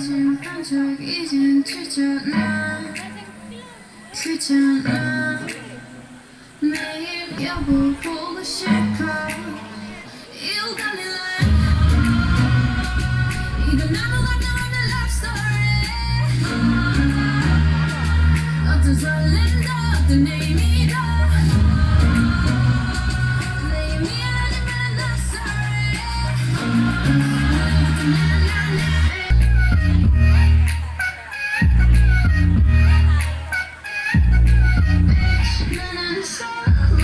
거짓한 적 이젠 틀잖아 매일 여보 보고 싶어 You got me like 이건 아무것도 없는 love story 어떤 설렘도 어떤 의미도 내 미안하지만 love story 나는 solo I'm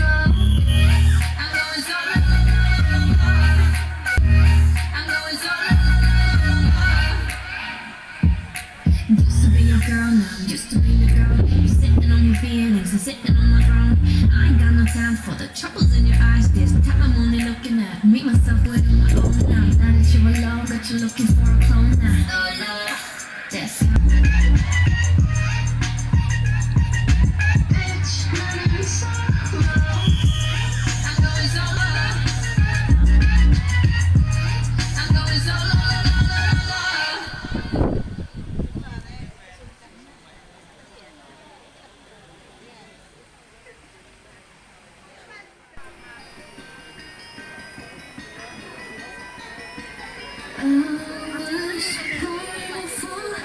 going solo I'm going solo Used to be your girl, now I'm used to be your girl. You're sitting on your feelings and sitting on my throne. I ain't got no time for the troubles in your eyes. This time I'm only looking at me, myself, with my own now. Now that you're alone, that you're looking for a clone now. That's how. Bitch, running solo. I'm going solo. I'm going solo. I was born for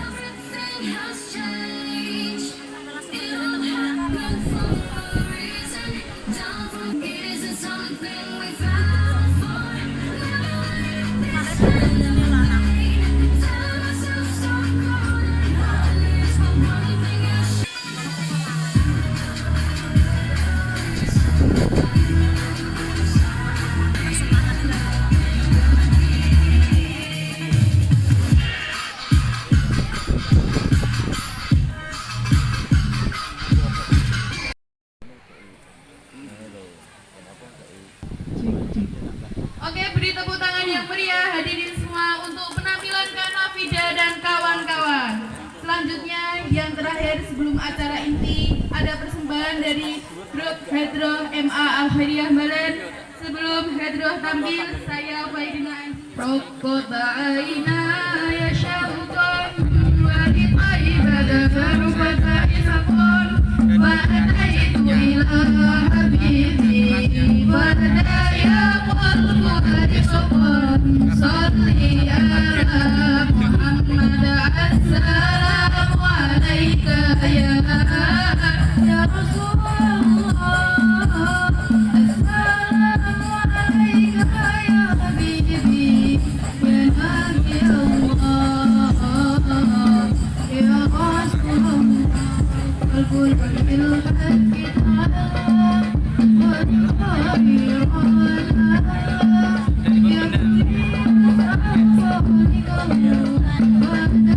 everything has changed. It all happened for a reason. Don't forget it isn't something we found for. Never let this end. Tell myself stop crying. At least for one thing I should. Oke, beri tepuk tangan yang meriah hadirin semua untuk penampilan Kak Nafida dan kawan-kawan. Selanjutnya yang terakhir sebelum acara inti ada persembahan dari grup Hedroh MA Al Khairiyah Balen. Sebelum Hedroh tampil, saya Faidina Rokot ba'aina ya syautan wali taibada farubata isakon fa'ataitu ila habibi wadaya qalbu harisokon salli ala Muhammad assalamu alaika ya Rasulullah assalamu alaika ya habibi ya nabi Allah ya Rasulullah القلب بالحق تعالى والخير يا محمد السلام عليك يا رسول الله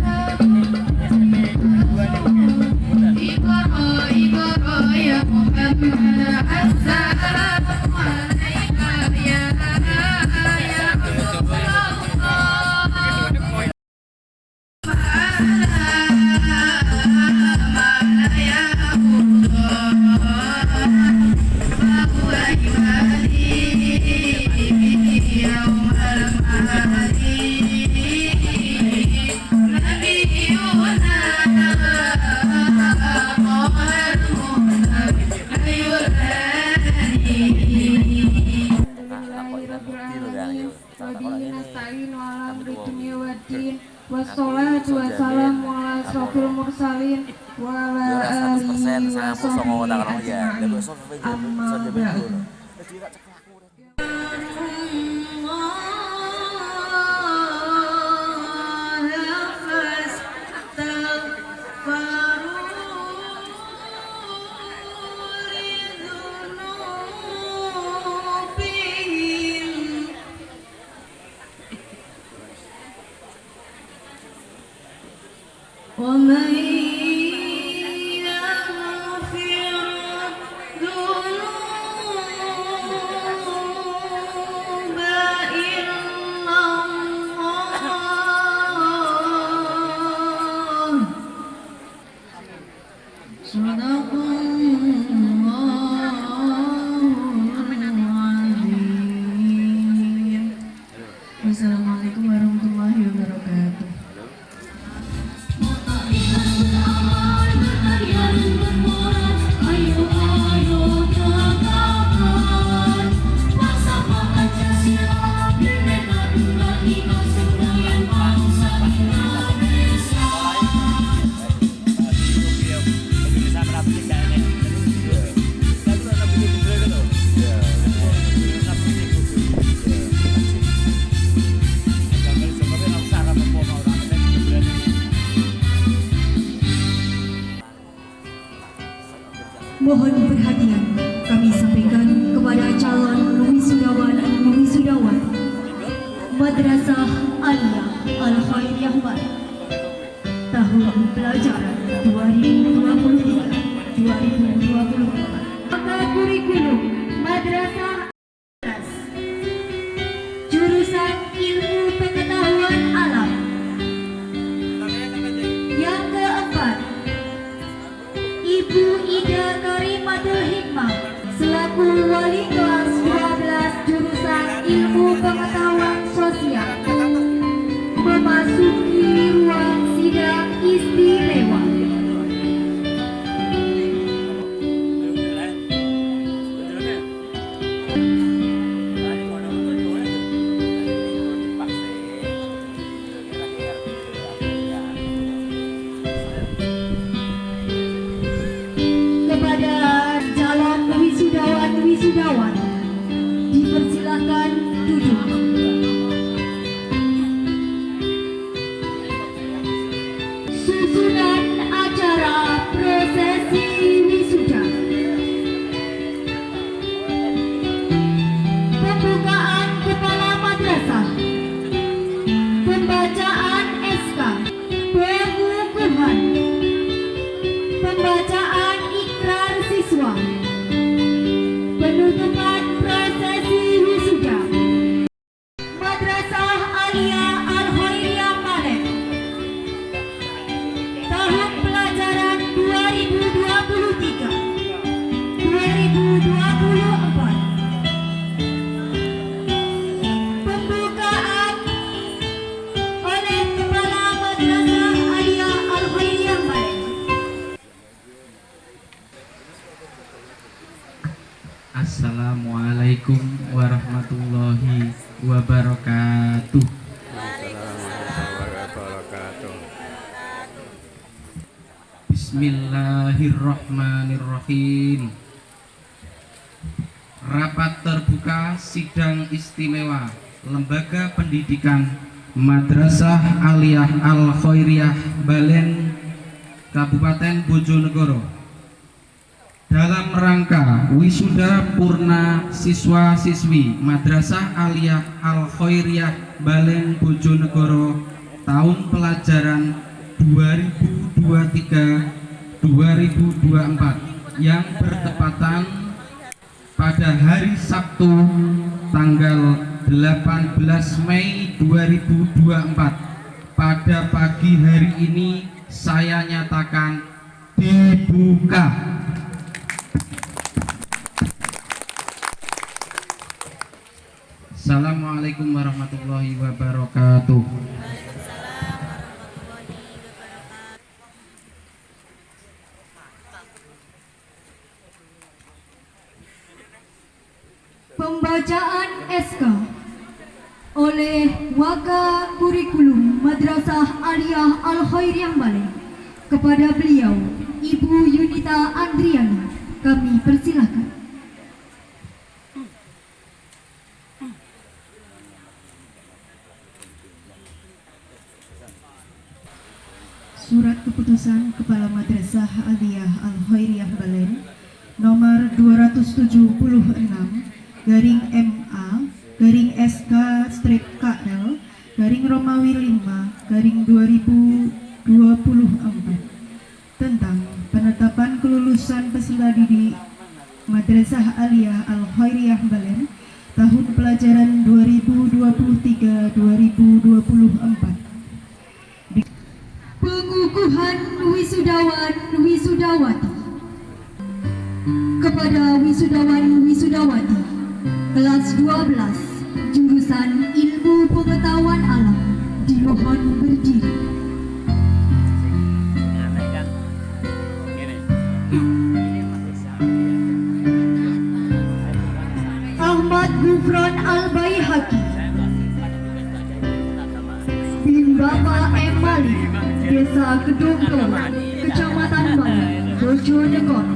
wassalatu wassalamu ala asrofil mursalin wa ala alihi wa sahbihi ajma'in amma ba'du. ومن يغفر الذنوب إلا الله صدق الله Mohon perhatian kami sampaikan kepada calon wisudawan Madrasah Aliyah Al-Khairiyah Barat tahun pelajaran 2023-2024. Maka kurikulum Madrasah Atas jurusan Ilmu Pengetahuan Alam. Yang keempat, Ibu Ida Karimatul Hikmah selaku wali kelas 12 jurusan Ilmu Pengetahuan Sosial memasuki ruang sidang istimewa. Kepada calon wisudawan dipersilakan duduk. Susunan acara prosesi wisuda. Pembukaan kepala madrasah, pembacaan SK, pengukuhan, pembacaan ikrar siswa, penutupan prosesi wisuda Madrasah Aliyah Al-Khairiyah Barat tahun pelajaran 2023-2024. Pembukaan oleh Kepala Madrasah Aliyah Al-Khairiyah Barat. Assalamualaikum warahmatullahi wabarakatuh. Bismillahirrahmanirrahim. Rapat terbuka sidang istimewa Lembaga Pendidikan Madrasah Aliyah Al-Khairiyah Balen Kabupaten Bojonegoro dalam rangka wisuda purna siswa-siswi Madrasah Aliyah Al-Khairiyah Balen Bojonegoro tahun pelajaran 2023-2024 yang bertepatan pada hari Sabtu tanggal 18 Mei 2024. Pada pagi hari ini saya nyatakan dibuka. Assalamualaikum warahmatullahi wabarakatuh. Pembacaan SK oleh Waka Kurikulum Madrasah Aliyah Al-Khairiyah Barat kepada beliau Ibu Yunita Andriani. Kami persilakan. Surat Keputusan Kepala Madrasah Aliyah Al-Khairiyah Balen nomor 276 garing MA garing SK strip KL garing Romawi 5 garing 2024 tentang penetapan kelulusan peserta didik Madrasah Aliyah Al-Khairiyah Balen tahun pelajaran 2023-2024. Pengukuhan wisudawan-wisudawati. Kepada wisudawan-wisudawati kelas 12 jurusan Ilmu Pengetahuan Alam dimohon berdiri. Ahmad Gufron Al-Baihaqi bin Bapak M. Malik, Desa Kedongko, Kecamatan Bali, Bojonegoro.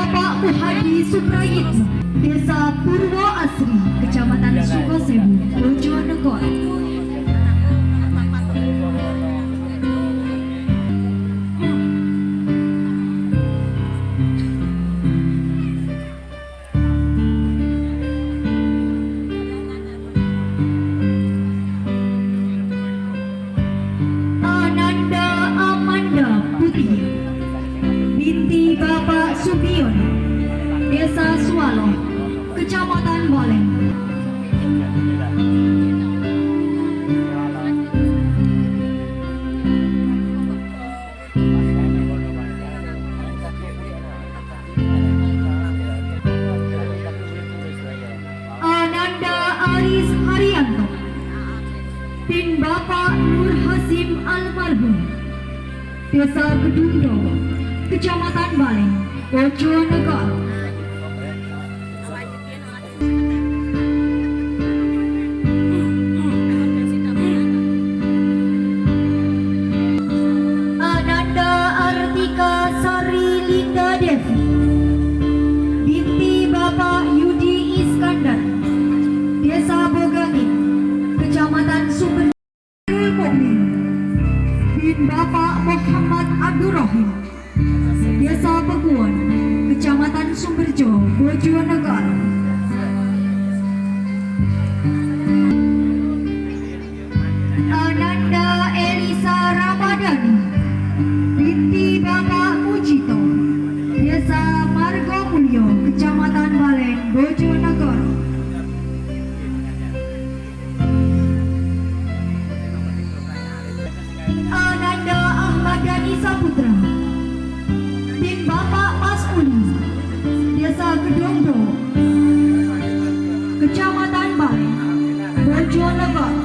Bapak Muhadi Suprayitno, Desa Purwo Asri, Kecamatan Sukosewu, Bojonegoro. Ananda Amanda Putih, binti Bapak Subiono, Desa Swalo, Kecamatan Baleng. Ananda Aris Haryanto, bin Bapak Nur Hasim Almarhum, Desa Kedungdo, Kecamatan Baleng, Bojonegoro. Ananda Artika Sari Linda Devi, binti Bapak Yudi Iskandar, Desa Bogangin, Kecamatan Sumber Mukmin, bin Bapak Muhammad Abdurrahim, Desa Peguon, Kecamatan Sumberjo, Bojonegoro. Ananda Elisa Ramadhani, binti Bapak Mujito, Desa Margomulyo, Kecamatan Baleng, Bojonegoro. Ananda Ahmad Dhani Saputra, bin Bapak Mas Uli, Desa Kedongdo, Kecamatan Baleng, Bojonegoro.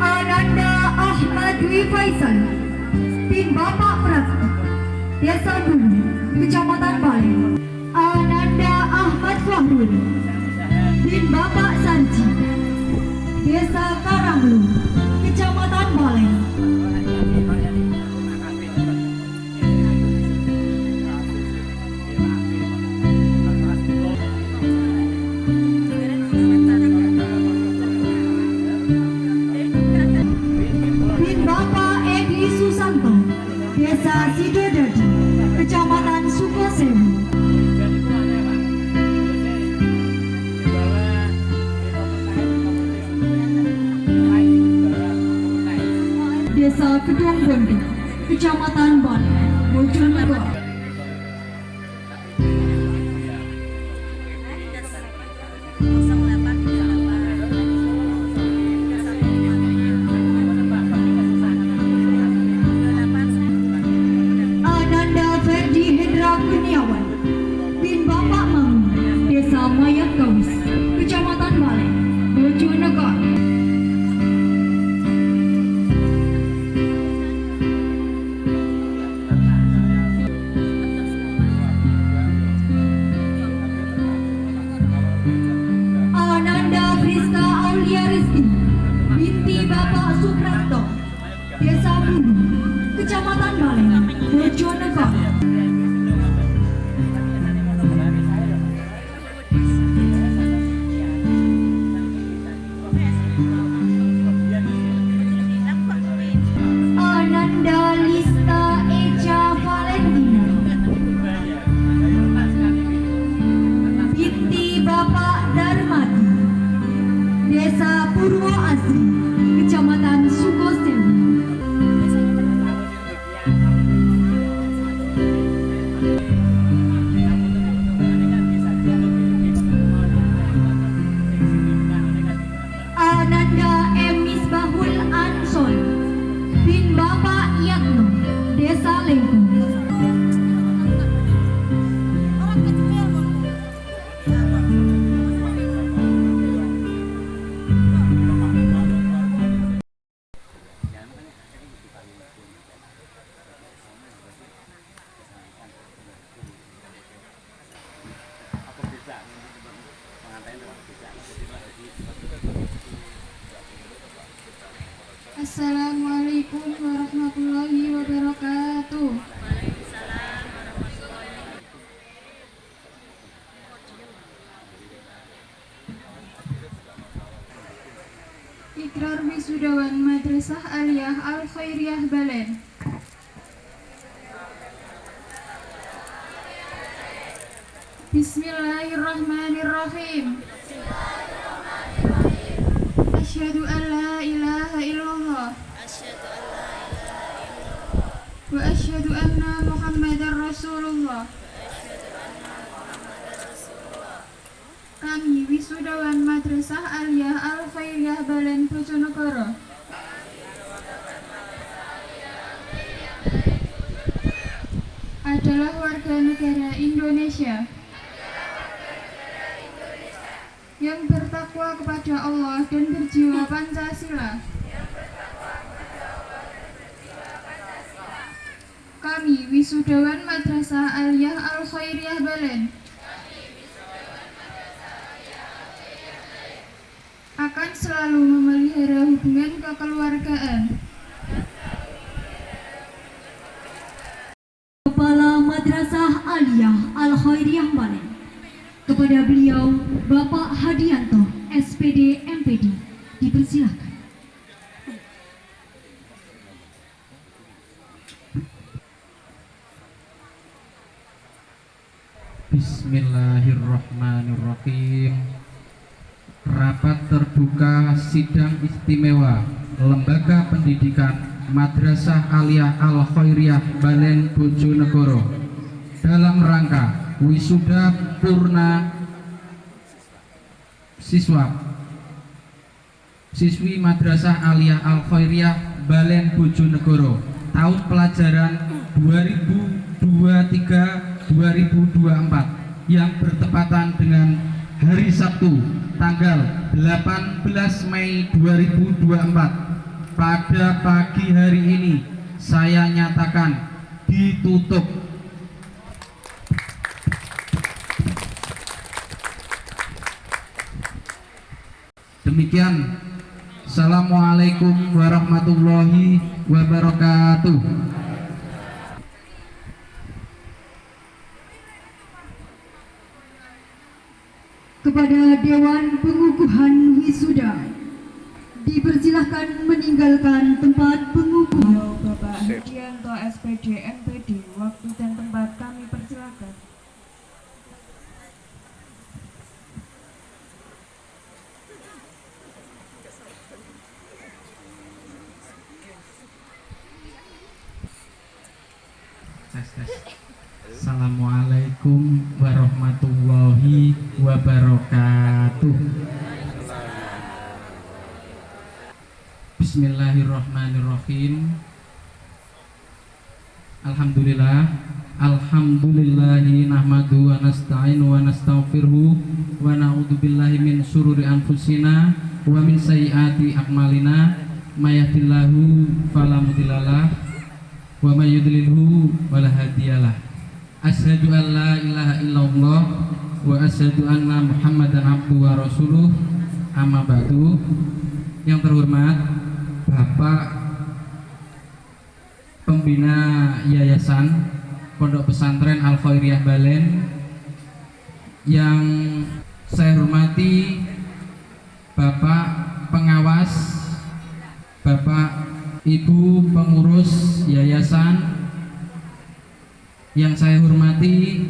Ananda Ahmad Dwi Faisal, bin Bapak Prati, Desa Bumi, Kecamatan Baleng. Ananda Ahmad Fahrul, bin Bapak Sarji, Desa Karanglu, Kecamatan Baleng. Bin Bapak Edi Susanto, Desa Sidodadi, Kecamatan Sukosewu. Desa Kedung Bondo, Kecamatan Baleng, Bojonegoro. Ananda Ferdi Hendra Kurniawan, bin Bapak Mangun, Desa Mayat Gawis, Kecamatan Baleng, Bojonegoro. Assalamualaikum warahmatullahi wabarakatuh. Ikrar wisudawan Madrasah Aliyah Al-Khairiyah Balen. Bismillahirrahmanirrahim. Asyhadu an la ilaha illallah wa asyhadu anna Muhammadar Rasulullah. Kami wisudawan Madrasah Aliyah Al-Khairiyah Balen Bojonegoro adalah warga negara Indonesia yang bertakwa kepada Allah dan berjiwa Pancasila. Kami wisudawan Madrasah Aliyah Al-Khairiyah Balen akan selalu memelihara hubungan kekeluargaan. Kepala Madrasah Aliyah Al-Khairiyah Balen, kepada beliau Bapak Hadianto, SPD MPD, dipersilakan. Bismillahirrahmanirrahim. Rapat terbuka sidang istimewa Lembaga Pendidikan Madrasah Aliyah Al-Khairiyah Balen Bojonegoro dalam rangka wisuda purna siswi Madrasah Aliyah Al-Khairiyah Balen Bojonegoro tahun pelajaran 2023-2024 yang bertepatan dengan hari Sabtu tanggal 18 Mei 2024. Pada pagi hari ini saya nyatakan ditutup. Demikian. Assalamualaikum warahmatullahi wabarakatuh. Kepada Dewan Pengukuhan Wisuda, dipersilahkan meninggalkan tempat pengukuhan. Bapak Hadianto SPD MPD, waktu dan tempat kami persilakan. Assalamualaikum warahmatullahi wabarakatuh. Bismillahirrahmanirrahim. Alhamdulillahi nahmadu wa nasta'inu wa nastaghfiruhu wa na'udzu billahi min syururi anfusina wa min sayyiati a'malina may yahdihillahu fala mudhillalah wa may yudlilhu fala hadiyalah. Asyhadu an la ilaha illallah wa asyhadu anna Muhammadan abduhu wa rasuluh. Amma ba'du. Yang terhormat Bapak Pembina Yayasan Pondok Pesantren Al-Khairiyah Balen, yang saya hormati Bapak Pengawas, Bapak Ibu Pengurus Yayasan, yang saya hormati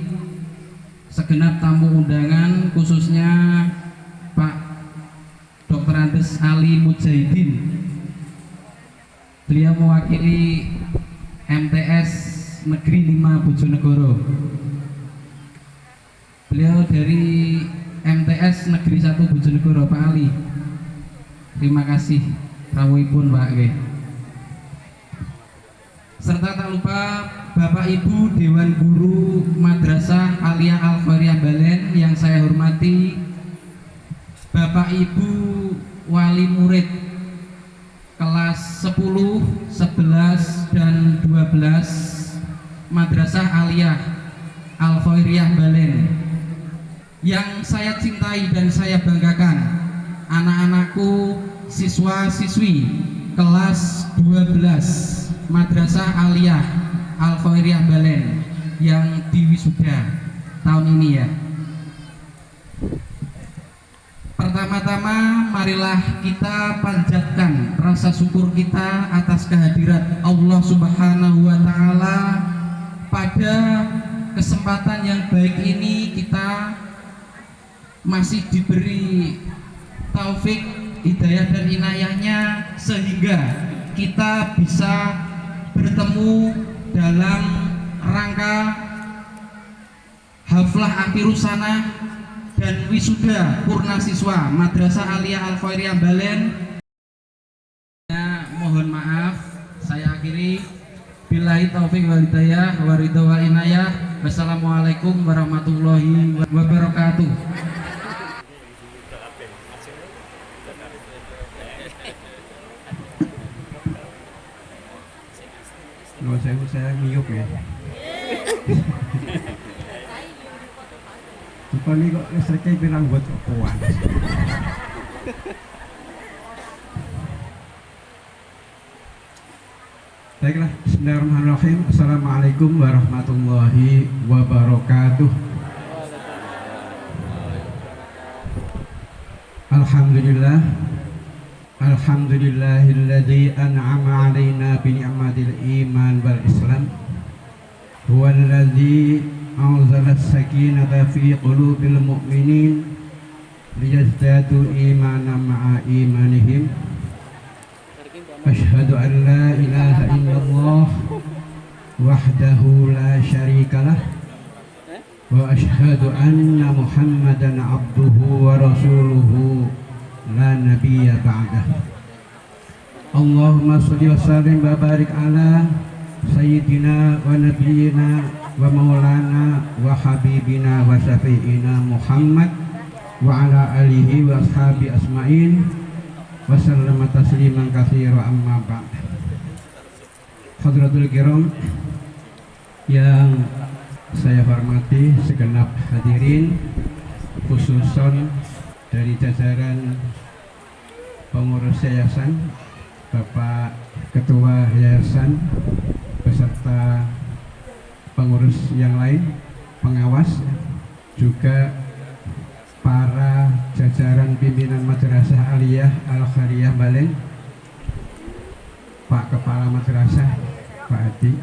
segenap tamu undangan, khususnya Pak Dr. Andes Ali Mujahidin. Beliau mewakili MTS Negeri 5 Bojonegoro. Beliau dari MTS Negeri 1 Bojonegoro, Pak Ali. Terima kasih rawuhipun Pak nggih. Serta tak lupa Bapak Ibu Dewan Guru Madrasah Aliyah Al-Khairiyah Balen yang saya hormati, Bapak Ibu Wali Murid kelas 10, 11, dan 12 Madrasah Aliyah Al-Khairiyah Balen yang saya cintai dan saya banggakan, anak-anakku, siswa-siswi kelas 12 Madrasah Aliyah Al Khairiyah Balen yang diwisuda tahun ini ya. Pertama-tama marilah kita panjatkan rasa syukur kita atas kehadirat Allah Subhanahu wa taala. Pada kesempatan yang baik ini kita masih diberi taufik, hidayah dan inayahnya sehingga kita bisa bertemu dalam rangka haflah akhirus sanah dan wisuda purna siswa Madrasah Aliyah Al Khairiyah Balen. Mohon maaf, saya akhiri. Billahi taufik wal hidayah wa ridha wal inayah. Wassalamualaikum warahmatullahi wabarakatuh. Saya miyup ya. Lupa nih kok listriknya bilang buat puan. Baiklah, bismillahirrahmanirrahim. Assalamualaikum warahmatullahi wabarakatuh. Alhamdulillah. Alhamdulillahilladzi an'ama 'alaina bi ni'matil iman wal islam. Huwallazi anzala as-sakinata fi qulubil mu'minin liyazdadu imanan ma'a imanihim. Asyhadu an la ilaha illallah wahdahu la syarikalah wa asyhadu anna Muhammadan abduhu wa rasuluhu la nabiyya ba'dah. Allahumma sholli wa sallim wa barik ala sayyidina wa nabiyyina wa maulana wa habibina wa syafi'ina Muhammad wa ala alihi wa ashabi asma'in wa sallama tasliman katsira amma ba'd. Hadratul kiram yang saya hormati segenap hadirin, khususon dari jajaran pengurus yayasan, Bapak Ketua Yayasan beserta pengurus yang lain, pengawas, juga para jajaran pimpinan Madrasah Aliyah Al Khairiyah Balen, Pak Kepala Madrasah Pak Adi,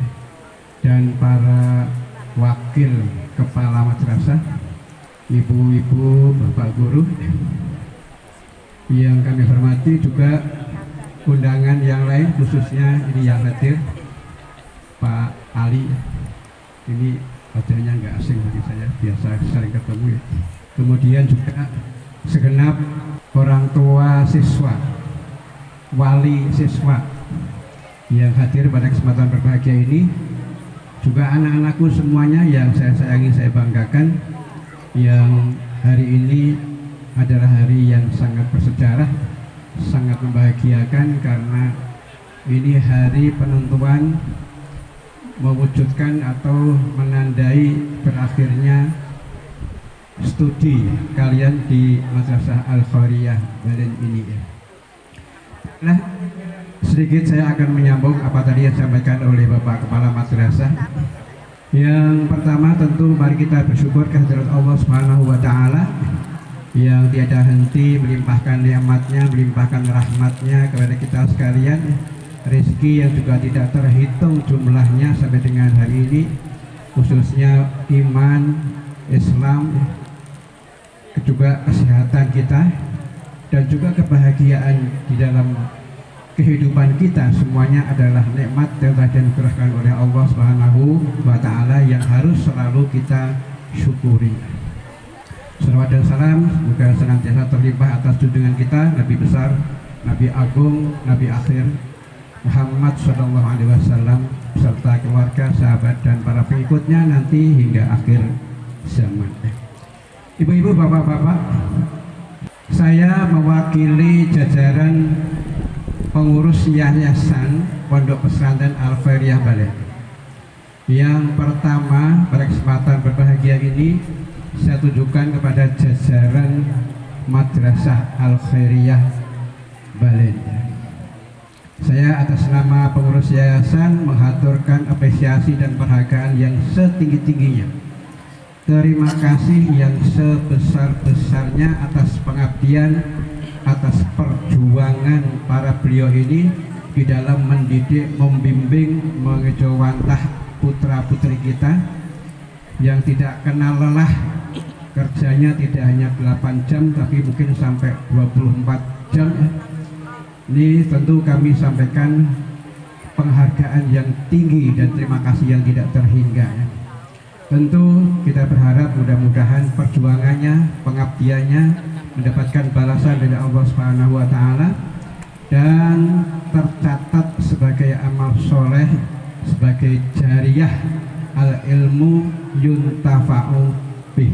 dan para wakil Kepala Madrasah, ibu-ibu, bapak guru yang kami hormati, juga undangan yang lain, khususnya ini yang hadir Pak Ali. Ini wajahnya nggak asing bagi saya, biasa sering ketemu ya. Kemudian juga segenap orang tua siswa, wali siswa yang hadir pada kesempatan berbahagia ini, juga anak-anakku semuanya yang saya sayangi, saya banggakan, yang hari ini adalah hari yang sangat bersejarah, sangat membahagiakan, karena ini hari penentuan mewujudkan atau menandai berakhirnya studi kalian di Madrasah Al Khairiyah Balen ini. Nah, sedikit saya akan menyambung apa tadi yang disampaikan oleh Bapak Kepala Madrasah. Yang pertama, tentu mari kita bersyukur kehadirat Allah Subhanahu wa taala yang tiada henti melimpahkan nikmatnya, melimpahkan rahmatnya kepada kita sekalian, rezeki yang juga tidak terhitung jumlahnya sampai dengan hari ini, khususnya iman, Islam, juga kesehatan kita, dan juga kebahagiaan di dalam kehidupan kita. Semuanya adalah nikmat yang telah dianugerahkan oleh Allah Subhanahu wa taala yang harus selalu kita syukuri. Salawat dan salam semoga senantiasa terlimpah atas junjungan kita Nabi besar, Nabi agung, Nabi akhir Muhammad sallallahu alaihi wasallam serta keluarga, sahabat dan para pengikutnya nanti hingga akhir zaman. Ibu-ibu, bapak-bapak, saya mewakili jajaran pengurus Yayasan Pondok Pesantren Al Khairiyah Balen. Yang pertama, pada kesempatan berbahagia ini saya tunjukkan kepada jajaran Madrasah Al Khairiyah Balen. Saya atas nama pengurus yayasan menghaturkan apresiasi dan penghargaan yang setinggi-tingginya. Terima kasih yang sebesar-besarnya atas pengabdian, atas perjuangan para beliau ini di dalam mendidik, membimbing, mengejawantah putra-putri kita yang tidak kenal lelah. Kerjanya tidak hanya 8 jam tapi mungkin sampai 24 jam. Ini tentu kami sampaikan penghargaan yang tinggi dan terima kasih yang tidak terhingga. Tentu kita berharap mudah-mudahan perjuangannya, pengabdiannya mendapatkan balasan dari Allah Subhanahu wa taala dan tercatat sebagai amal soleh, sebagai jariyah al ilmu yuntafa'u bih.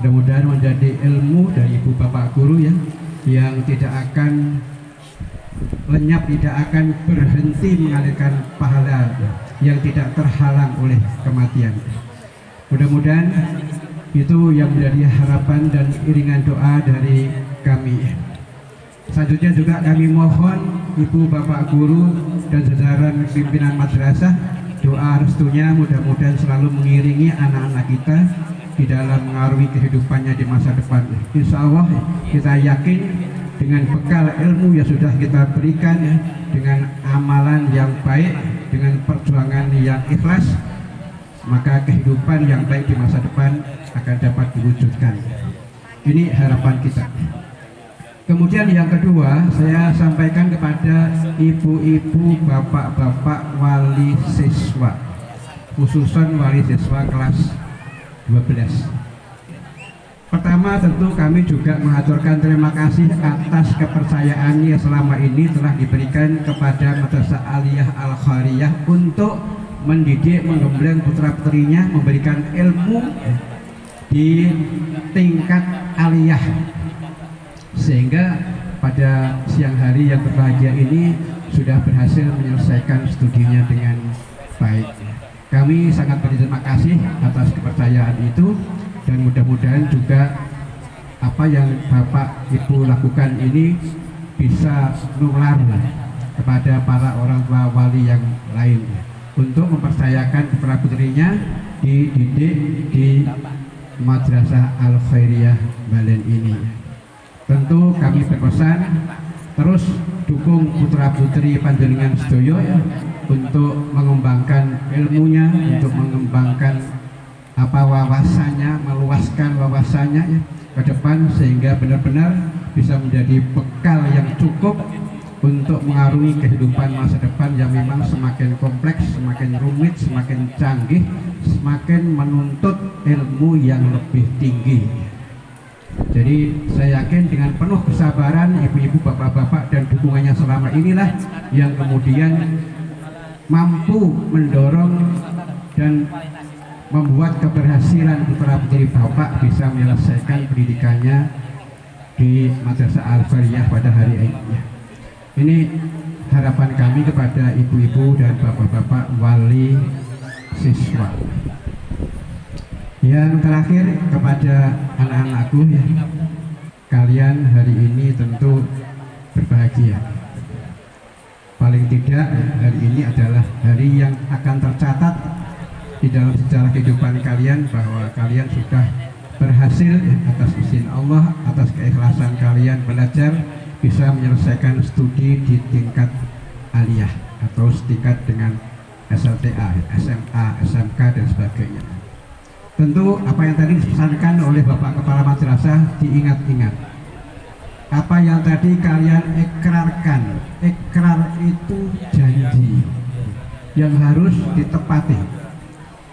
Mudah-mudahan menjadi ilmu dari ibu bapak guru ya, yang tidak akan lenyap, tidak akan berhenti mengalirkan pahala, yang tidak terhalang oleh kematian. Mudah-mudahan itu yang menjadi harapan dan iringan doa dari kami. Selanjutnya juga kami mohon ibu bapak guru dan jajaran pimpinan madrasah doa restunya mudah-mudahan selalu mengiringi anak-anak kita di dalam mengaruhi kehidupannya di masa depan. Insya Allah kita yakin dengan bekal ilmu yang sudah kita berikan, dengan amalan yang baik, dengan perjuangan yang ikhlas, maka kehidupan yang baik di masa depan akan dapat diwujudkan. Ini harapan kita. Kemudian yang kedua, saya sampaikan kepada ibu-ibu, bapak-bapak wali siswa, khususan wali siswa kelas 12. Pertama tentu kami juga mengaturkan terima kasih atas kepercayaan yang selama ini telah diberikan kepada Madrasah Aliyah Al-Khairiyah untuk mendidik, menggembleng putra-putrinya, memberikan ilmu di tingkat aliyah, sehingga pada siang hari yang berbahagia ini sudah berhasil menyelesaikan studinya dengan baik. Kami sangat berterima kasih atas kepercayaan itu dan mudah-mudahan juga apa yang Bapak Ibu lakukan ini bisa nular kepada para orang tua wali yang lain untuk mempercayakan putra-putrinya dididik di Madrasah Al-Khairiyah Balen ini. Tentu kami berpesan terus dukung putra-putri panjenengan sedoyo untuk mengembangkan ilmunya, untuk mengembangkan wawasannya, meluaskan wawasannya ke depan sehingga benar-benar bisa menjadi bekal yang cukup untuk mengarungi kehidupan masa depan yang memang semakin kompleks, semakin rumit, semakin canggih, semakin menuntut ilmu yang lebih tinggi. Jadi saya yakin dengan penuh kesabaran ibu-ibu, bapak-bapak dan dukungannya selama inilah yang kemudian mampu mendorong dan membuat keberhasilan putra-putri Bapak bisa menyelesaikan pendidikannya di Madrasah Al-Khairiyah pada hari ini. Ini harapan kami kepada ibu-ibu dan bapak-bapak wali siswa. Yang terakhir kepada anak-anakku ya, kalian hari ini tentu berbahagia. Paling tidak hari ini adalah hari yang akan tercatat di dalam sejarah kehidupan kalian bahwa kalian sudah berhasil atas izin Allah, atas keikhlasan kalian belajar bisa menyelesaikan studi di tingkat aliyah atau setingkat dengan SLTA, SMA, SMK dan sebagainya. Tentu apa yang tadi dipesankan oleh Bapak Kepala Madrasah diingat-ingat. Apa yang tadi kalian ikrarkan, ikrar itu janji yang harus ditepati.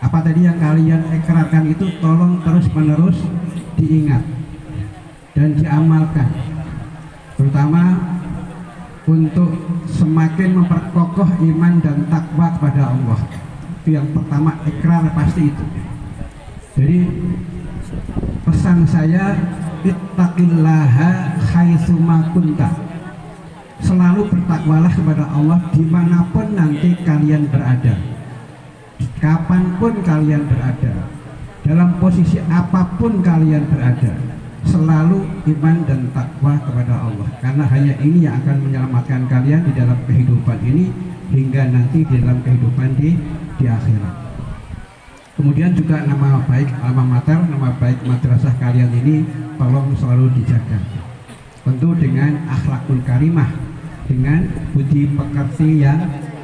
Apa tadi yang kalian ikrarkan itu tolong terus-menerus diingat dan diamalkan, terutama untuk semakin memperkokoh iman dan takwa kepada Allah. Itu yang pertama, ikrar pasti itu. Jadi pesan saya, ittaqillaha haitsuma kunta. Selalu bertakwalah kepada Allah dimanapun nanti kalian berada, kapanpun kalian berada, dalam posisi apapun kalian berada. selalu iman dan takwa kepada Allah, karena hanya ini yang akan menyelamatkan kalian di dalam kehidupan ini hingga nanti di dalam kehidupan di akhirat. Kemudian juga nama baik alma mater, nama baik madrasah kalian ini tolong selalu dijaga, tentu dengan akhlakul karimah, dengan budi pekerti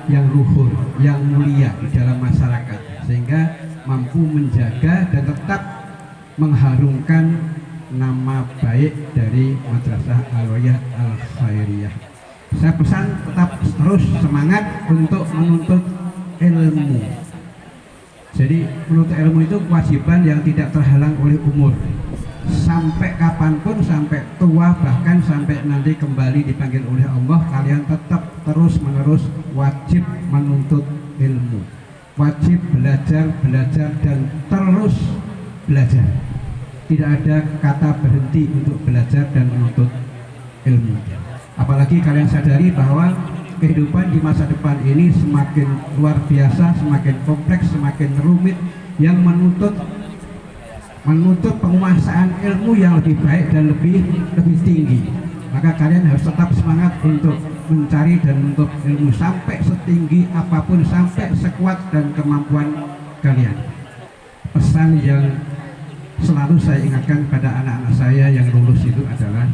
yang luhur, yang mulia di dalam masyarakat, sehingga mampu menjaga dan tetap mengharumkan nama baik dari Madrasah Al-Wiyah Al-Khairiyah. Saya pesan tetap terus semangat untuk menuntut ilmu. Jadi menuntut ilmu itu kewajiban yang tidak terhalang oleh umur. Sampai kapanpun, sampai tua, bahkan sampai nanti kembali dipanggil oleh Allah, kalian tetap terus menerus wajib menuntut ilmu, wajib belajar dan terus belajar. Tidak ada kata berhenti untuk belajar dan menuntut ilmu. Apalagi kalian sadari bahwa kehidupan di masa depan ini semakin luar biasa, semakin kompleks, semakin rumit, yang menuntut penguasaan ilmu yang lebih baik dan lebih tinggi. Maka kalian harus tetap semangat untuk mencari dan menuntut ilmu sampai setinggi apapun, sampai sekuat dan kemampuan kalian. Pesan yang selalu saya ingatkan pada anak-anak saya yang lulus itu adalah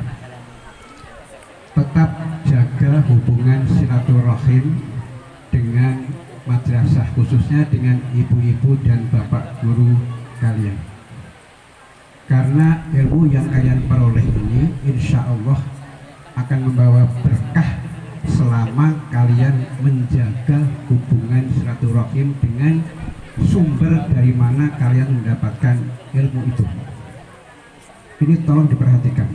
tetap jaga hubungan silaturahim dengan madrasah, khususnya dengan ibu-ibu dan bapak guru kalian. Karena ilmu yang kalian peroleh ini insya Allah akan membawa berkah selama kalian menjaga hubungan silaturahim dengan sumber dari mana kalian mendapatkan ilmu itu. Ini tolong diperhatikan.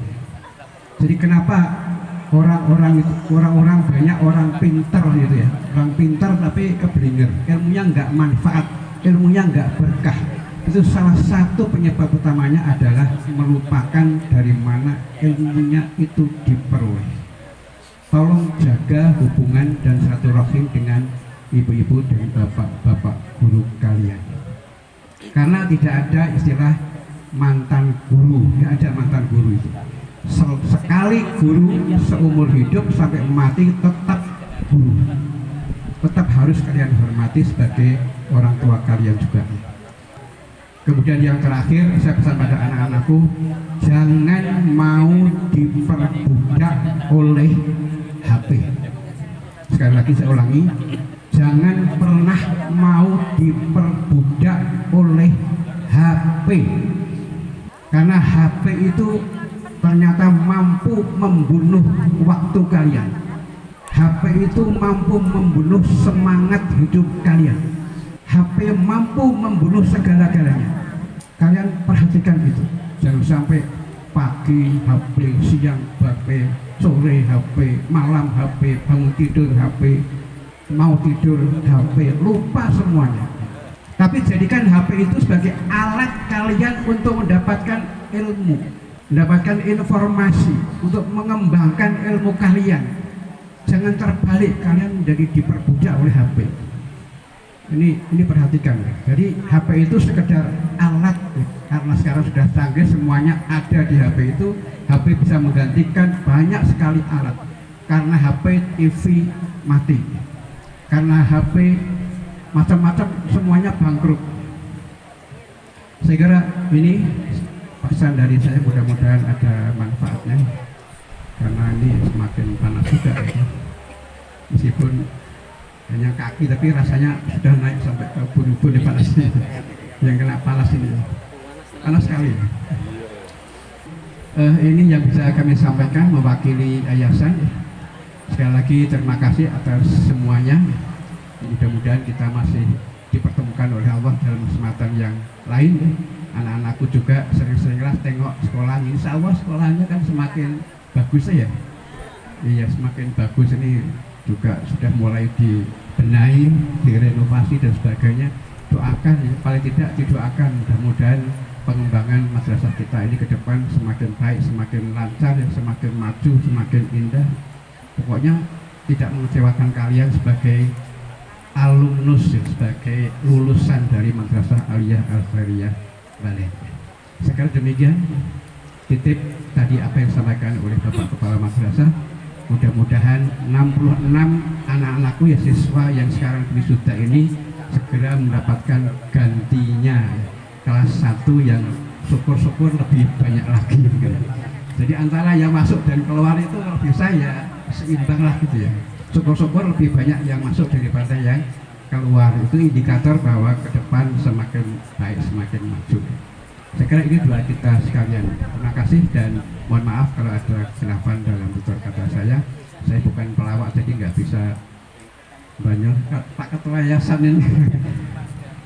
Jadi kenapa orang banyak orang pintar gitu ya, orang pintar tapi keblinger, ilmunya nggak manfaat, ilmunya nggak berkah. Itu salah satu penyebab utamanya adalah melupakan dari mana ilmunya itu diperoleh. Tolong jaga hubungan dan silaturahim dengan ibu-ibu dan bapak-bapak guru kalian, karena tidak ada istilah mantan guru, tidak ada mantan guru itu. Sekali guru seumur hidup sampai mati tetap guru, tetap harus kalian hormati sebagai orang tua kalian juga. Kemudian yang terakhir, saya pesan pada anak-anakku, jangan mau diperbudak oleh HP. Sekali lagi saya ulangi, jangan pernah mau diperbudak oleh HP, karena HP itu ternyata mampu membunuh waktu kalian. HP itu mampu membunuh semangat hidup kalian. HP mampu membunuh segala-galanya. Kalian perhatikan itu. Jangan sampai pagi HP, siang HP, sore HP, malam HP, bangun tidur HP, mau tidur HP, lupa semuanya. Tapi jadikan HP itu sebagai alat kalian untuk mendapatkan ilmu, mendapatkan informasi, untuk mengembangkan ilmu kalian. Jangan terbalik, kalian menjadi diperbudak oleh HP. Ini perhatikan. Jadi HP itu sekedar alat, karena sekarang sudah canggih, semuanya ada di HP itu. HP bisa menggantikan banyak sekali alat. Karena HP TV mati, karena HP macam-macam semuanya bangkrut. Saya kira ini pesan dari saya, mudah-mudahan ada manfaatnya, karena ini semakin panas juga ya. Meskipun hanya kaki tapi rasanya sudah naik sampai ke bulu-bulu panasnya. Yang kena panas ini panas sekali. Ini yang bisa kami sampaikan mewakili yayasan. Sekali lagi terima kasih atas semuanya. Mudah-mudahan kita masih dipertemukan oleh Allah dalam kesempatan yang lain. Anak-anakku juga sering-seringlah tengok sekolah. Insya Allah sekolahnya kan semakin bagus ya. Iya, semakin bagus. Ini juga sudah mulai dibenahi, direnovasi dan sebagainya. Doakan, paling tidak didoakan mudah-mudahan pengembangan madrasah kita ini ke depan semakin baik, semakin lancar, semakin maju, semakin indah. Pokoknya tidak mengecewakan kalian sebagai alumnus, sebagai lulusan dari Madrasah Aliyah Al-Khairiyah Balen. Sekali demikian, titip tadi apa yang disampaikan oleh Bapak Kepala Madrasah. Mudah-mudahan 66 anak-anakku ya, siswa yang sekarang wisuda ini segera mendapatkan gantinya kelas 1 yang syukur-syukur lebih banyak lagi gitu. Jadi antara yang masuk dan keluar itu kalau bisa ya seimbang lah gitu ya. Syukur-syukur lebih banyak yang masuk daripada yang keluar. Itu indikator bahwa ke depan semakin baik, semakin maju. Saya kira ini doa kita sekalian. Terima kasih dan mohon maaf kalau ada kesalahan dalam tutur kata saya. Saya bukan pelawak jadi nggak bisa banyak Pak Ketua Yayasan ini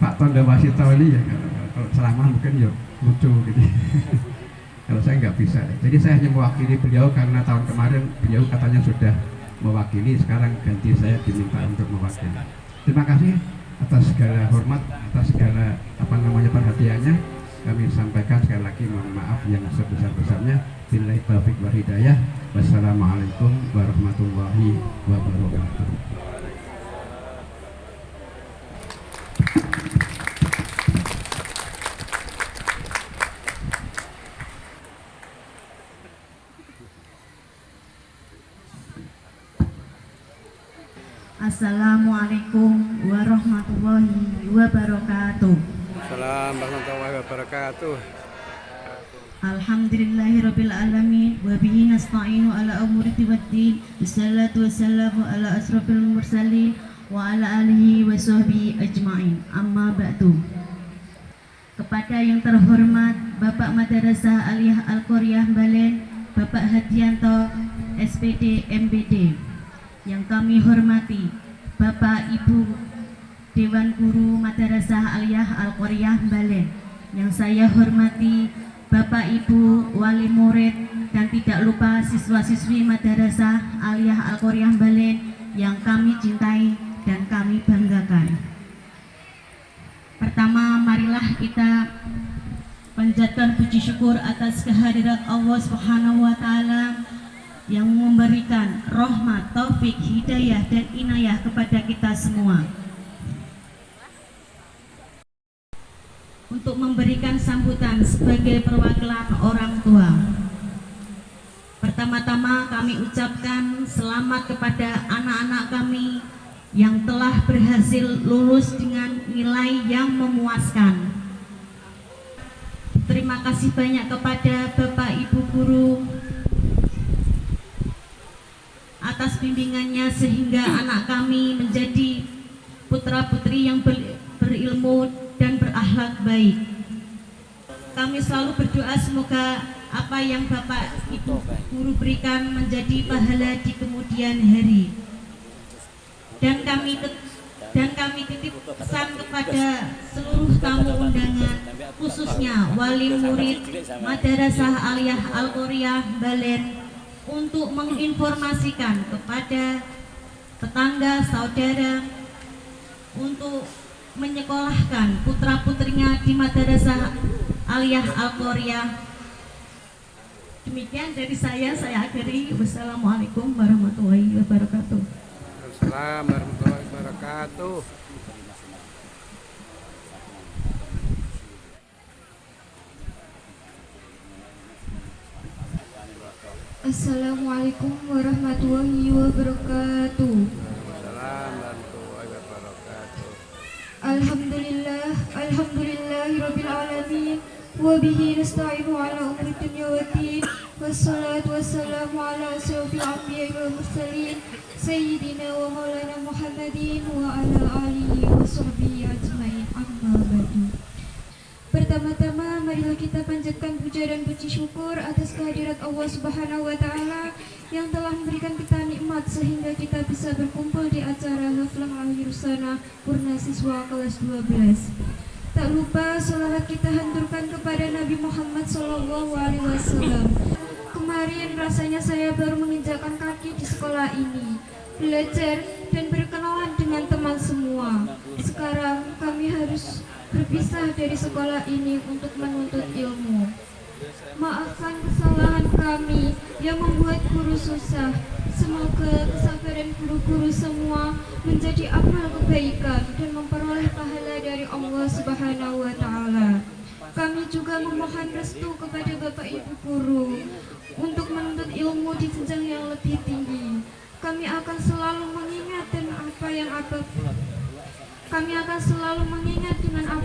Pak Tondo Wasito ini ya, kalau selama mungkin ya lucu gitu. Kalau saya nggak bisa, jadi saya hanya mewakili beliau karena tahun kemarin beliau katanya sudah mewakili, sekarang ganti saya diminta untuk mewakili. Terima kasih atas segala hormat, atas segala perhatiannya. Kami sampaikan sekali lagi mohon maaf yang sebesar-besarnya. Billahi taufiq wal hidayah. Wassalamualaikum warahmatullahi wabarakatuh. Assalamualaikum warahmatullahi wabarakatuh. Assalamualaikum warahmatullahi wabarakatuh. Alhamdulillahirabbil alamin wa bihi nasta'inu ala umuri waddin. Wassalatu wassalamu ala asrofil mursalin wa ala alihi wa sahbihi ajma'in. Amma ba'du. Kepada yang terhormat Bapak Madrasah Aliyah Al-Qaryah Balen, Bapak Hadianto SPD MBD, yang kami hormati Bapak Ibu Dewan Guru Madrasah Aliyah Al-Qaryah Balen, yang saya hormati Bapak Ibu Wali Murid, dan tidak lupa siswa-siswi Madrasah Aliyah Al-Qaryah Balen yang kami cintai dan kami banggakan. Pertama, marilah kita panjatkan puji syukur atas kehadirat Allah Subhanahu wa taala yang memberikan rahmat, taufik, hidayah dan inayah kepada kita semua. Untuk memberikan sambutan sebagai perwakilan orang tua. Pertama-tama kami ucapkan selamat kepada anak-anak kami yang telah berhasil lulus dengan nilai yang memuaskan. Terima kasih banyak kepada Bapak Ibu Guru atas bimbingannya sehingga anak kami menjadi putra-putri yang berilmu dan berakhlak baik. Kami selalu berdoa semoga apa yang Bapak Ibu Guru berikan menjadi pahala di kemudian hari. Dan kami titip pesan kepada seluruh tamu undangan, khususnya wali murid Madrasah Aliyah Al-Qaryah Balen, untuk menginformasikan kepada tetangga saudara untuk menyekolahkan putra-putrinya di Madrasah Aliyah Al-Qaryah. Demikian dari saya akhiri. Wassalamualaikum warahmatullahi wabarakatuh. Assalamualaikum warahmatullahi wabarakatuh. Assalamualaikum warahmatullahi wabarakatuh. Assalamualaikum warahmatullahi wabarakatuh. Alhamdulillahirabbil alamin wa bihi nasta'inu ala umuri dunya waddin. Wassalatu wassalamu ala asyrofil anbiya'i wal mursalin sayyidina wa maulana Muhammadin wa ala alihi wa sahbihi ajmain. Amma ba'du. Pertama-tama marilah kita panjatkan puja dan puji syukur atas kehadirat Allah Subhanahu wa taala yang telah memberikan kita nikmat sehingga kita bisa berkumpul di acara haflah akhir sana purna siswa kelas 12. Tak lupa salawat kita haturkan kepada Nabi Muhammad SAW. Kemarin rasanya saya baru menginjakkan kaki di sekolah ini, belajar dan berkenalan dengan teman semua. Sekarang kami harus berpisah dari sekolah ini untuk menuntut ilmu. Maafkan kesalahan kami yang membuat guru susah. Semoga kesabaran guru-guru semua menjadi amal kebaikan dan memperoleh pahala dari Allah Subhanahu wa taala. Kami juga memohon restu kepada Bapak Ibu guru untuk menuntut ilmu di jenjang yang lebih tinggi. Kami akan selalu mengingat dengan apa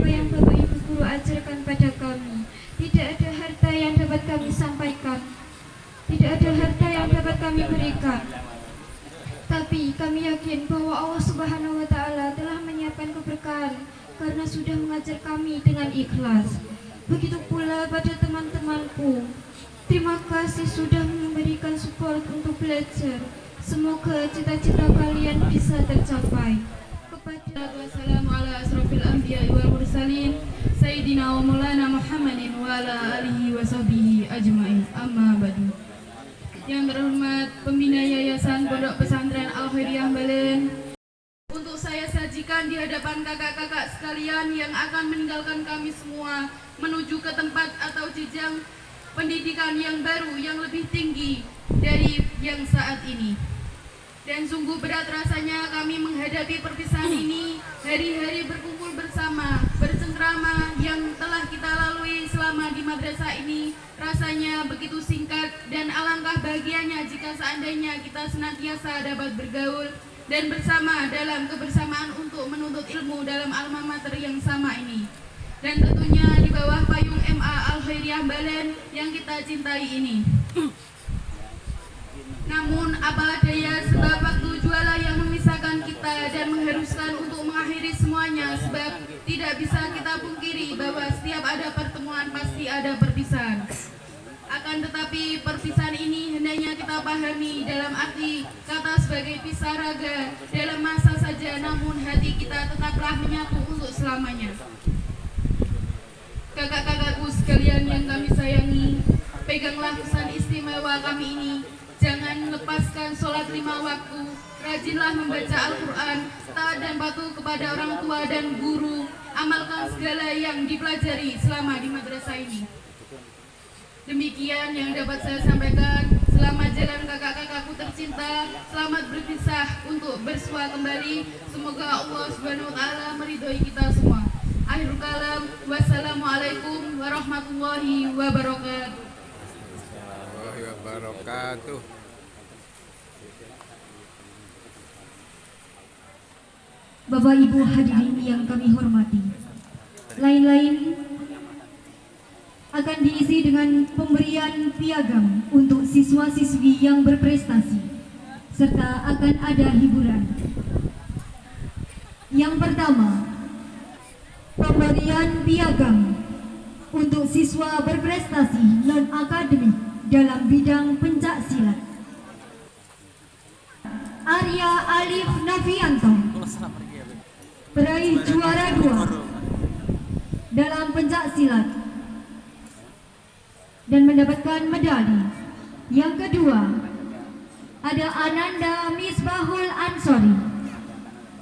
yang Bapak Ibu guru ajarkan pada kami. Tidak ada harta yang dapat kami sampaikan, tidak ada harta yang dapat kami berikan. Tapi kami yakin bahwa Allah Subhanahu wa Ta'ala telah menyiapkan keberkahan karena sudah mengajar kami dengan ikhlas. Begitu pula pada teman-temanku. Terima kasih sudah memberikan support untuk belajar. Semoga cita-cita kalian bisa tercapai. Wassalamu ala asrofil anbiya wal mursalin Sayyidina wa maulana Muhammadin wa ala alihi wa sahbihi ajma'in. Amma ba'du. Yang terhormat pembina Yayasan Pondok Pesantren Al-Khairiyah Balen, untuk saya sajikan di hadapan kakak-kakak sekalian yang akan meninggalkan kami semua menuju ke tempat atau jenjang pendidikan yang baru, yang lebih tinggi dari yang saat ini. Dan sungguh berat rasanya kami menghadapi perpisahan ini, hari-hari berkumpul bersama, bercengkrama yang telah kita lalui selama di madrasah ini rasanya begitu singkat, dan alangkah bahagianya jika seandainya kita senantiasa dapat bergaul dan bersama dalam kebersamaan untuk menuntut ilmu dalam alma mater yang sama ini. Dan tentunya di bawah payung MA Al-Khairiyah Balen yang kita cintai ini. Namun apa daya, sebab waktu jualah yang memisahkan kita dan mengharuskan untuk mengakhiri semuanya, sebab tidak bisa kita pungkiri bahwa setiap ada pertemuan pasti ada perpisahan. Akan tetapi perpisahan ini hendaknya kita pahami dalam arti kata sebagai pisah raga dalam masa saja, namun hati kita tetaplah menyatu untuk selamanya. Kakak-kakakku sekalian yang kami sayangi, peganglah pesan istimewa kami ini. Jangan lepaskan sholat 5 waktu, rajinlah membaca Al-Quran, taat dan patuh kepada orang tua dan guru, amalkan segala yang dipelajari selama di madrasah ini. Demikian yang dapat saya sampaikan. Selamat jalan kakak-kakakku tercinta, selamat berpisah untuk bersua kembali. Semoga Allah Subhanahu wa Ta'ala meridhoi kita semua. Akhirul kalam, wassalamualaikum warahmatullahi wabarakatuh. Wabarakatuh. Bapak Ibu hadirin yang kami hormati, lain-lain akan diisi dengan pemberian piagam untuk siswa-siswi yang berprestasi, serta akan ada hiburan. Yang pertama, pemberian piagam untuk siswa berprestasi non-akademik dalam bidang pencak silat. Arya Alif Nafianto peraih juara 2 dalam pencak silat dan mendapatkan medali. Yang kedua, ada Ananda Misbahul Ansori.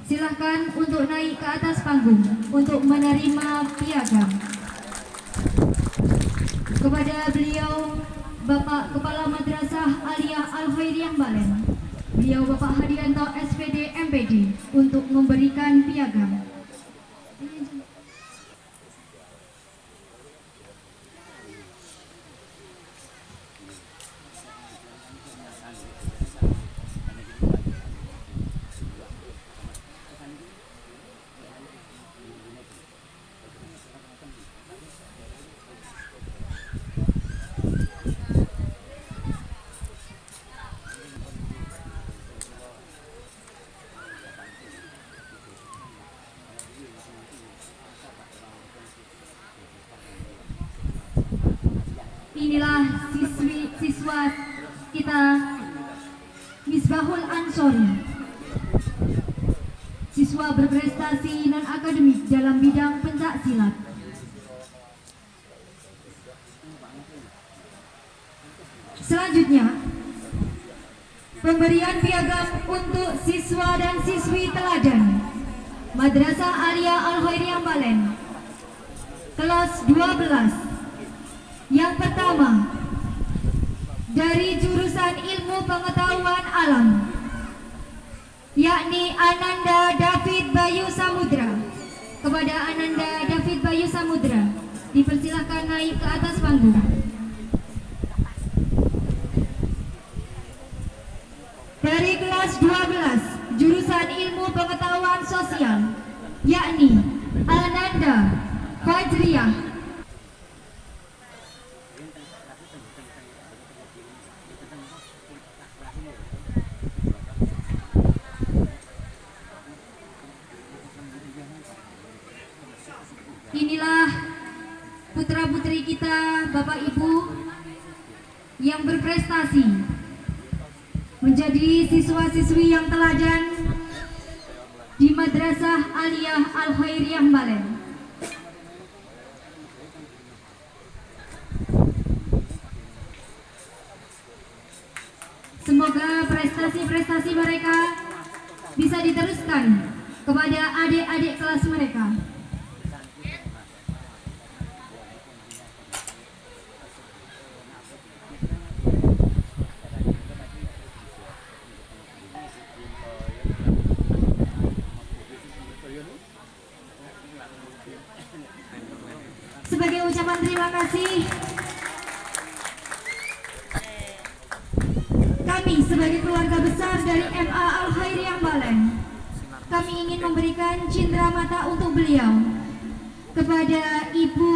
Silahkan untuk naik ke atas panggung untuk menerima piagam. Kepada beliau, Bapak Kepala Madrasah Aliyah Al-Khairiyah Balen, beliau Bapak Hadianto SPD MPD, untuk memberikan piagam. Inilah siswa kita, Misbahul Ansori, siswa berprestasi non-akademik dalam bidang pencak silat. Selanjutnya, pemberian piagam untuk siswa dan siswi teladan Madrasah Aliyah Al-Khairiyah Balen, kelas 12. Yang pertama, dari jurusan Ilmu Pengetahuan Alam, yakni Ananda David Bayu Samudra. Kepada Ananda David Bayu Samudra, dipersilahkan naik ke atas panggung. Dari kelas 12 jurusan Ilmu Pengetahuan Sosial, yakni Ananda Fajriah. Inilah putra-putri kita, Bapak Ibu, yang berprestasi menjadi siswa-siswi yang teladan di Madrasah Aliyah Al-Khairiyah Mbalen. Semoga prestasi-prestasi mereka bisa diteruskan kepada adik-adik kelas mereka. Sebagai ucapan terima kasih, kami sebagai keluarga besar dari MA Al-Khairiyah Mbalen, kami ingin memberikan cindera mata untuk beliau kepada Ibu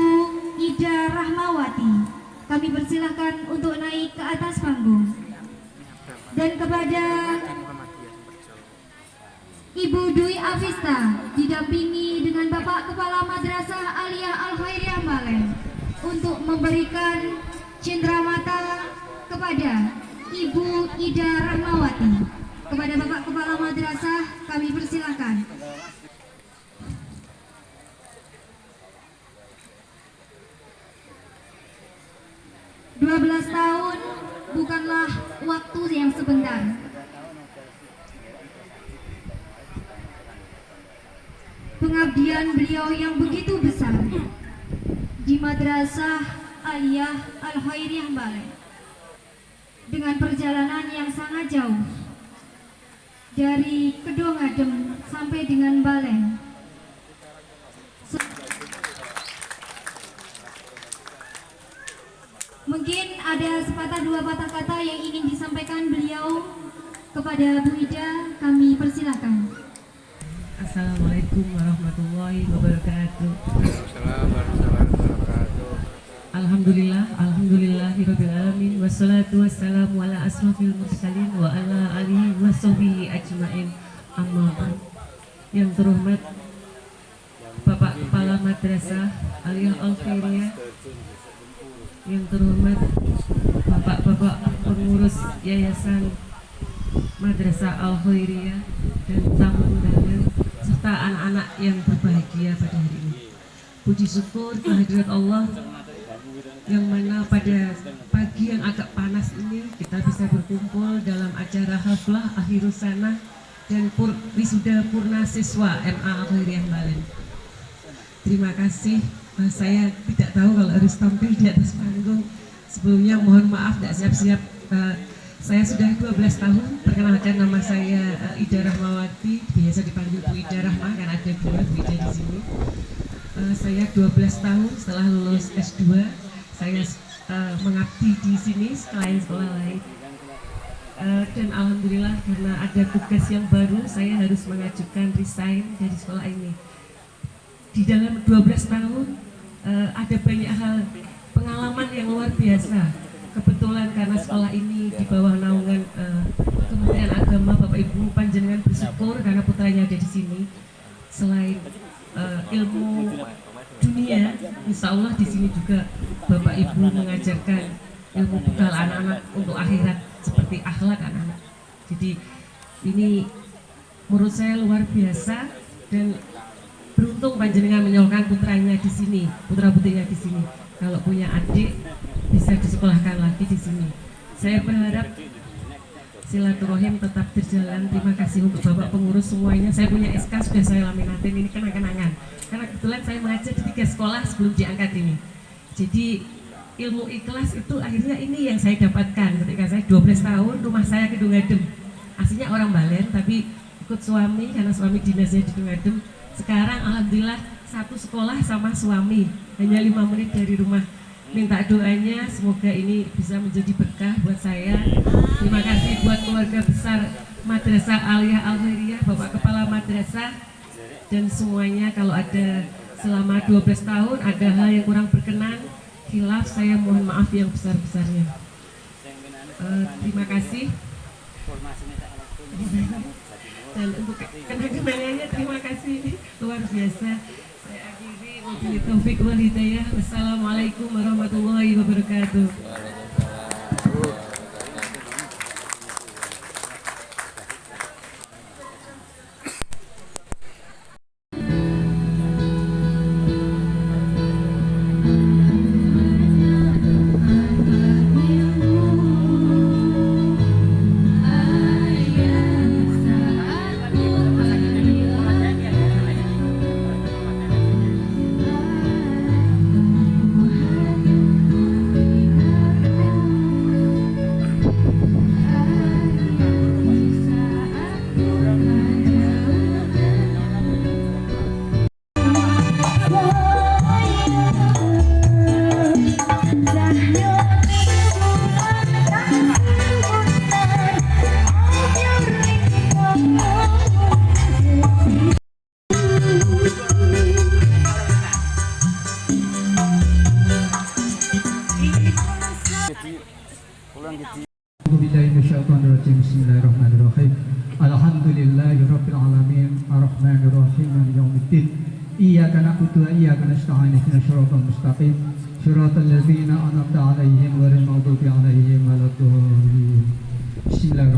Ida Rahmawati. Kami persilahkan untuk naik ke atas panggung. Dan kepada Ibu Dwi Afista didampingi dengan Bapak Kepala Madrasah Aliyah Al-Khairiyah Mbalen untuk memberikan cindera mata kepada Ibu Ida Rahmawati. Kepada Bapak Kepala Madrasah kami persilakan. "12 tahun bukanlah waktu yang sebentar. Pengabdian beliau yang begitu besar di Madrasah Aliyah Al-Khairiyah Mbalen dengan perjalanan yang sangat jauh dari Kedongadem sampai dengan Mbalen. Mungkin ada sepatah dua patah kata yang ingin disampaikan beliau kepada Bu Ida, kami persilakan. Assalamualaikum warahmatullahi wabarakatuh. Waalaikumsalam warahmatullahi wabarakatuh. Alhamdulillahirabbil alamin wassalatu wassalamu ala asrofil mursalin wa ala alihi washabihi ajmain. Amma ba'd. Yang terhormat Bapak Kepala Madrasah Aliyah Al-Khairiyah, yang terhormat Bapak-bapak pengurus Yayasan Madrasah Al-Khairiyah dan tamu undangan serta anak-anak yang berbahagia pada hari ini. Puji syukur kehadirat Allah yang mana pada pagi yang agak panas ini kita bisa berkumpul dalam acara haflah akhirus sanah dan wisuda purna siswa MA Al-Khairiyah Mbalen. Terima kasih. Saya tidak tahu kalau harus tampil di atas panggung. Sebelumnya mohon maaf tidak siap-siap. Saya sudah 12 tahun. Perkenalkan, nama saya Ida Rahmawati, biasa dipanggil Bu Ida Rahma karena ada Bu Ida di sini. Saya 12 tahun setelah lulus S2. Saya mengabdi di sini selain sekolah lain. Dan alhamdulillah karena ada tugas yang baru, saya harus mengajukan resign dari sekolah ini. Di dalam 12 tahun ada banyak hal pengalaman yang luar biasa. Kebetulan karena sekolah ini di bawah naungan Kementerian Agama, Bapak Ibu panjenengan bersyukur karena putranya ada di sini. Selain ilmu dunia, insya Allah di sini juga Bapak Ibu mengajarkan ilmu bekal anak-anak untuk akhirat seperti akhlak anak-anak. Jadi ini menurut saya luar biasa dan beruntung panjenengan menyolkan putranya di sini, putra putrinya di sini. Kalau punya adik bisa disekolahkan lagi di sini. Saya berharap silaturahim tetap berjalan. Terima kasih untuk Bapak pengurus semuanya. Saya punya SK sudah saya laminatin, ini kenang-kenangan. Karena kebetulan saya mengajar di 3 sekolah sebelum diangkat ini. Jadi ilmu ikhlas itu akhirnya ini yang saya dapatkan ketika saya 12 tahun, rumah saya ke Kedongadem. Aslinya orang Mbalen tapi ikut suami karena suami dinasnya di Kedongadem. Sekarang alhamdulillah satu sekolah sama suami, hanya 5 menit dari rumah. Minta doanya semoga ini bisa menjadi berkah buat saya. Terima kasih buat keluarga besar Madrasah Aliyah Al-Khairiyah, Bapak Kepala Madrasah, dan semuanya. Kalau ada selama 12 tahun ada hal yang kurang berkenan, khilaf, saya mohon maaf yang besar-besarnya. Terima kasih. Dan untuk kenang-kenangannya terima kasih luar biasa. Saya akhiri, wabillahi taufik wal hidayah. Wassalamualaikum warahmatullahi wabarakatuh. Bismillahirrahmanirrahim. Alhamdulillahirabbil alamin, arrahmanirrahim, maliki yaumiddin. Iyyaka na'budu wa iyyaka nasta'in, ihdinas siratal mustaqim, siratal ladzina an'amta 'alaihim ghairil maghdubi 'alaihim waladdallin. Bismillahirrahmanirrahim.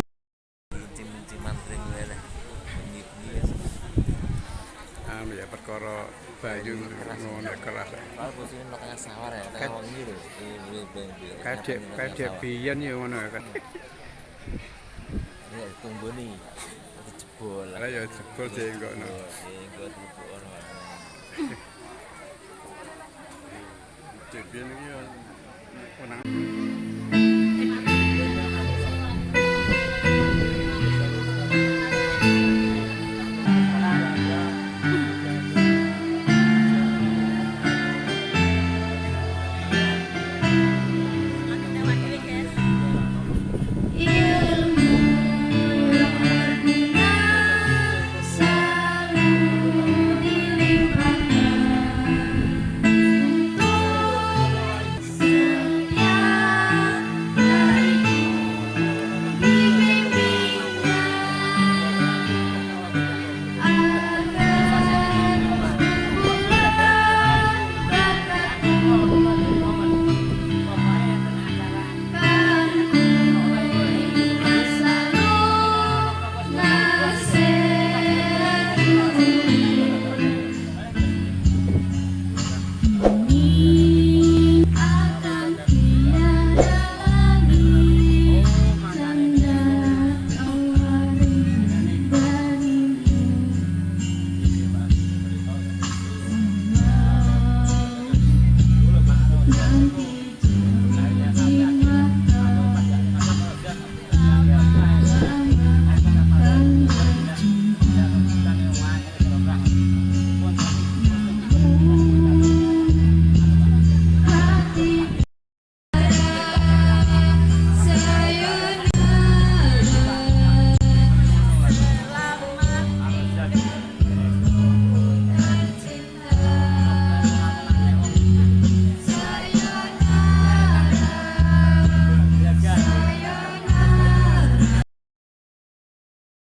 Ya perkara bayu ngono keras. Kadek biyen ya ngono kan. Ya tunggoni jebol. Lah ya jebol jenggokno. Jebol Biyen iki ya